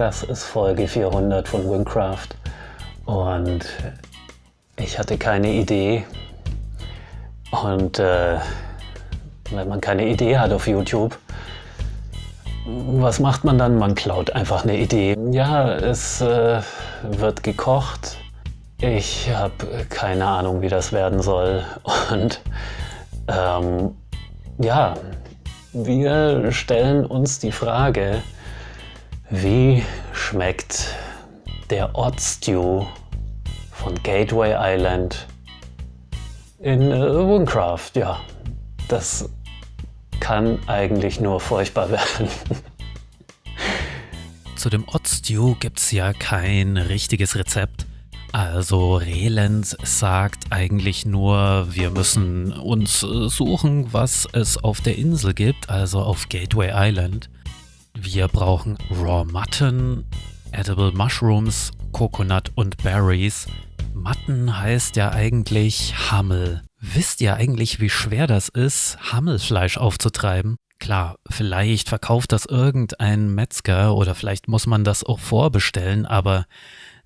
Das ist Folge 400 von Wingcraft und ich hatte keine Idee. Und wenn man keine Idee hat auf YouTube, was macht man dann? Man klaut einfach eine Idee. Ja, es wird gekocht. Ich habe keine Ahnung, wie das werden soll. Und ja, wir stellen uns die Frage, wie schmeckt der Odd-Stew von Gateway Island in Wingcraft? Ja, das kann eigentlich nur furchtbar werden. Zu dem Odd-Stew gibt's ja kein richtiges Rezept. Also Relens sagt eigentlich nur, wir müssen uns suchen, was es auf der Insel gibt, also auf Gateway Island. Wir brauchen Raw Mutton, Edible Mushrooms, Coconut und Berries. Mutton heißt ja eigentlich Hammel. Wisst ihr eigentlich, wie schwer das ist, Hammelfleisch aufzutreiben? Klar, vielleicht verkauft das irgendein Metzger oder vielleicht muss man das auch vorbestellen, aber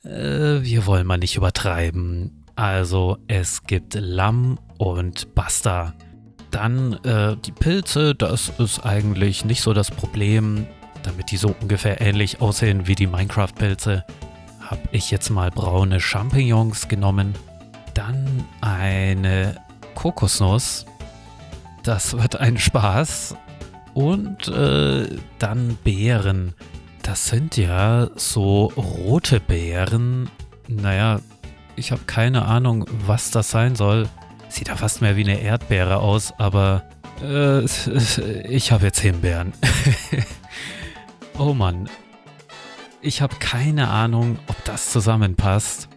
wir wollen mal nicht übertreiben. Also es gibt Lamm und basta. Dann die Pilze, das ist eigentlich nicht so das Problem. Damit die so ungefähr ähnlich aussehen wie die Minecraft-Pilze, habe ich jetzt mal braune Champignons genommen. Dann eine Kokosnuss. Das wird ein Spaß. Und dann Beeren. Das sind ja so rote Beeren. Naja, ich habe keine Ahnung, was das sein soll. Sieht ja fast mehr wie eine Erdbeere aus, aber ich habe jetzt Himbeeren. Oh Mann. Ich habe keine Ahnung, ob das zusammenpasst.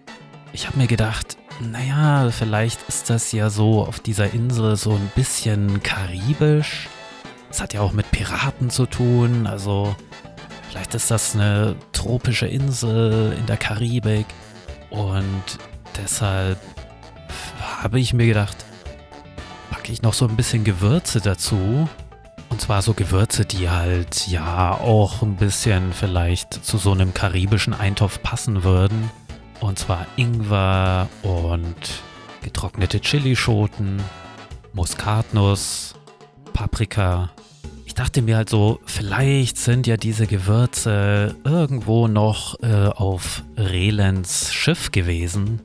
Ich habe mir gedacht, naja, vielleicht ist das ja so auf dieser Insel so ein bisschen karibisch. Es hat ja auch mit Piraten zu tun, also vielleicht ist das eine tropische Insel in der Karibik und deshalb habe ich mir gedacht, packe ich noch so ein bisschen Gewürze dazu. Und zwar so Gewürze, die halt ja auch ein bisschen vielleicht zu so einem karibischen Eintopf passen würden. Und zwar Ingwer und getrocknete Chilischoten, Muskatnuss, Paprika. Ich dachte mir halt so, vielleicht sind ja diese Gewürze irgendwo noch auf Relens Schiff gewesen.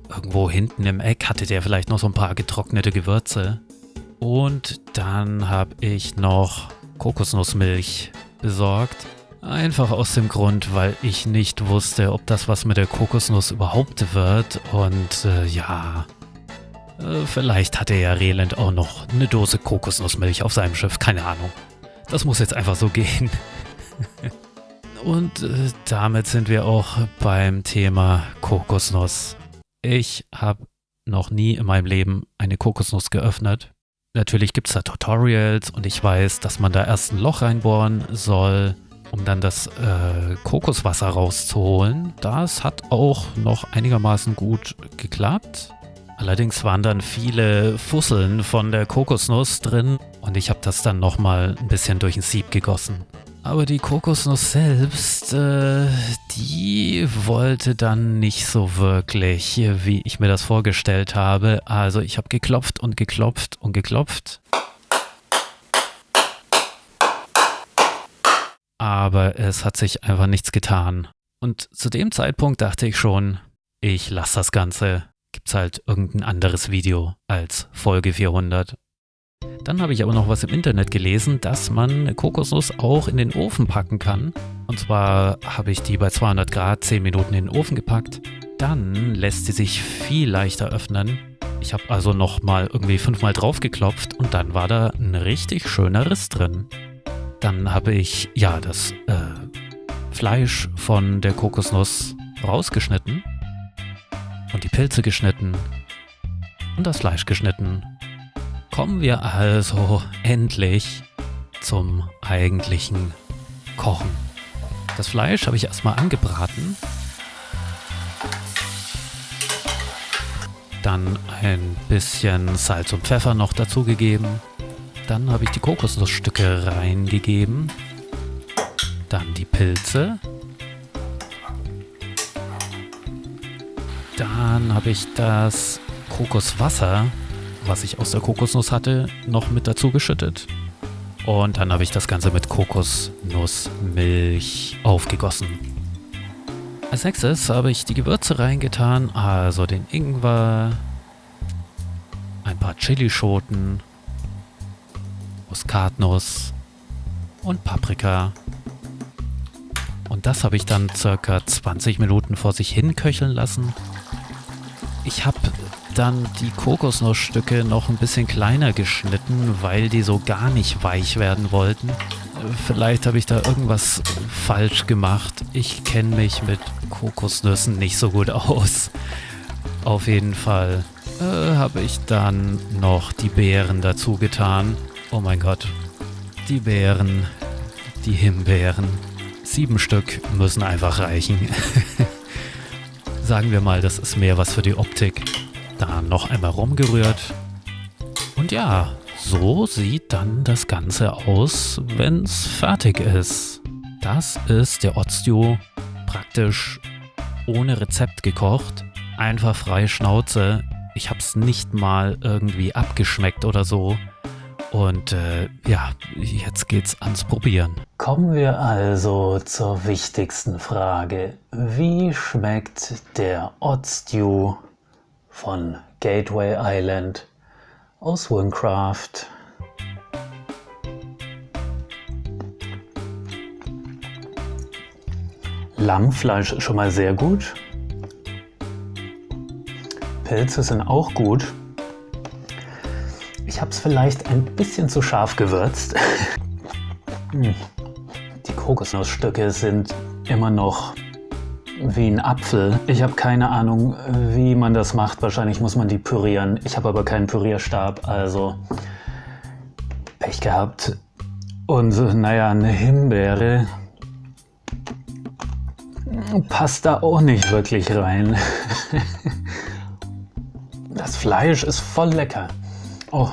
Irgendwo hinten im Eck hatte der vielleicht noch so ein paar getrocknete Gewürze. Und dann habe ich noch Kokosnussmilch besorgt. Einfach aus dem Grund, weil ich nicht wusste, ob das was mit der Kokosnuss überhaupt wird. Und vielleicht hatte ja Relent auch noch eine Dose Kokosnussmilch auf seinem Schiff. Keine Ahnung. Das muss jetzt einfach so gehen. Und damit sind wir auch beim Thema Kokosnuss. Ich habe noch nie in meinem Leben eine Kokosnuss geöffnet. Natürlich gibt es da Tutorials und ich weiß, dass man da erst ein Loch reinbohren soll, um dann das Kokoswasser rauszuholen. Das hat auch noch einigermaßen gut geklappt. Allerdings waren dann viele Fusseln von der Kokosnuss drin und ich habe das dann nochmal ein bisschen durch ein Sieb gegossen. Aber die Kokosnuss selbst, die wollte dann nicht so wirklich, wie ich mir das vorgestellt habe. Also ich habe geklopft und geklopft und geklopft. Aber es hat sich einfach nichts getan. Und zu dem Zeitpunkt dachte ich schon, ich lasse das Ganze. Gibt's halt irgendein anderes Video als Folge 400. Dann habe ich aber noch was im Internet gelesen, dass man Kokosnuss auch in den Ofen packen kann. Und zwar habe ich die bei 200 Grad 10 Minuten in den Ofen gepackt. Dann lässt sie sich viel leichter öffnen. Ich habe also nochmal irgendwie 5-mal drauf geklopft und dann war da ein richtig schöner Riss drin. Dann habe ich das Fleisch von der Kokosnuss rausgeschnitten und die Pilze geschnitten und das Fleisch geschnitten. Kommen wir also endlich zum eigentlichen Kochen. Das Fleisch habe ich erstmal angebraten. Dann ein bisschen Salz und Pfeffer noch dazugegeben. Dann habe ich die Kokosnussstücke reingegeben. Dann die Pilze. Dann habe ich das Kokoswasser, was ich aus der Kokosnuss hatte, noch mit dazu geschüttet. Und dann habe ich das Ganze mit Kokosnussmilch aufgegossen. Als nächstes habe ich die Gewürze reingetan, also den Ingwer, ein paar Chilischoten, Muskatnuss und Paprika. Und das habe ich dann circa 20 Minuten vor sich hin köcheln lassen. Ich habe dann die Kokosnussstücke noch ein bisschen kleiner geschnitten, weil die so gar nicht weich werden wollten. Vielleicht habe ich da irgendwas falsch gemacht. Ich kenne mich mit Kokosnüssen nicht so gut aus. Auf jeden Fall habe ich dann noch die Beeren dazu getan. Oh mein Gott, die Beeren, die Himbeeren. 7 Stück müssen einfach reichen. Sagen wir mal, das ist mehr was für die Optik. Dann noch einmal rumgerührt. Und ja, so sieht dann das Ganze aus, wenn es fertig ist. Das ist der Odd-Stew, praktisch ohne Rezept gekocht. Einfach freie Schnauze. Ich habe es nicht mal irgendwie abgeschmeckt oder so. Und ja, jetzt geht's ans Probieren. Kommen wir also zur wichtigsten Frage. Wie schmeckt der Odd-Stew von Gateway Island aus Wingcraft? Lammfleisch ist schon mal sehr gut. Pilze sind auch gut. Ich habe es vielleicht ein bisschen zu scharf gewürzt. Die Kokosnussstücke sind immer noch wie ein Apfel. Ich habe keine Ahnung, wie man das macht. Wahrscheinlich muss man die pürieren. Ich habe aber keinen Pürierstab, also Pech gehabt. Und naja, eine Himbeere passt da auch nicht wirklich rein. Das Fleisch ist voll lecker. Oh,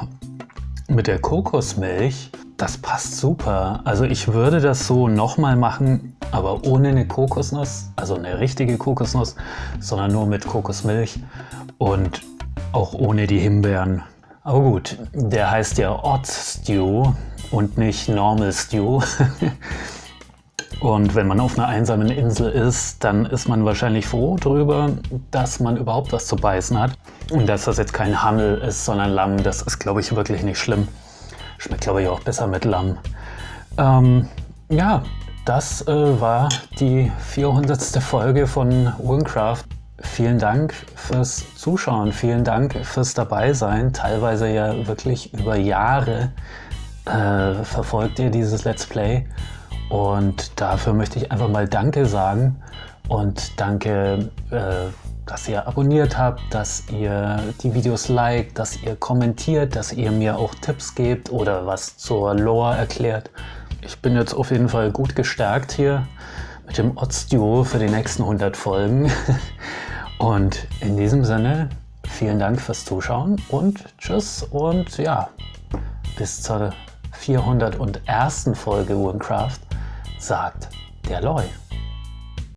mit der Kokosmilch, das passt super. Also ich würde das so nochmal machen, aber ohne eine Kokosnuss, also eine richtige Kokosnuss, sondern nur mit Kokosmilch und auch ohne die Himbeeren. Aber gut, der heißt ja Odd Stew und nicht Normal Stew. Und wenn man auf einer einsamen Insel ist, dann ist man wahrscheinlich froh drüber, dass man überhaupt was zu beißen hat. Und dass das jetzt kein Hammel ist, sondern Lamm, das ist, glaube ich, wirklich nicht schlimm. Schmeckt, glaube ich, auch besser mit Lamm. Ja, das war die 400. Folge von Wingcraft. Vielen Dank fürs Zuschauen, vielen Dank fürs Dabeisein. Teilweise ja wirklich über Jahre verfolgt ihr dieses Let's Play. Und dafür möchte ich einfach mal Danke sagen und danke, dass ihr abonniert habt, dass ihr die Videos liked, dass ihr kommentiert, dass ihr mir auch Tipps gebt oder was zur Lore erklärt. Ich bin jetzt auf jeden Fall gut gestärkt hier mit dem Odd-Stew für die nächsten 100 Folgen. Und in diesem Sinne, vielen Dank fürs Zuschauen und tschüss und ja, bis zur 401. Folge Wingcraft, sagt der Loi.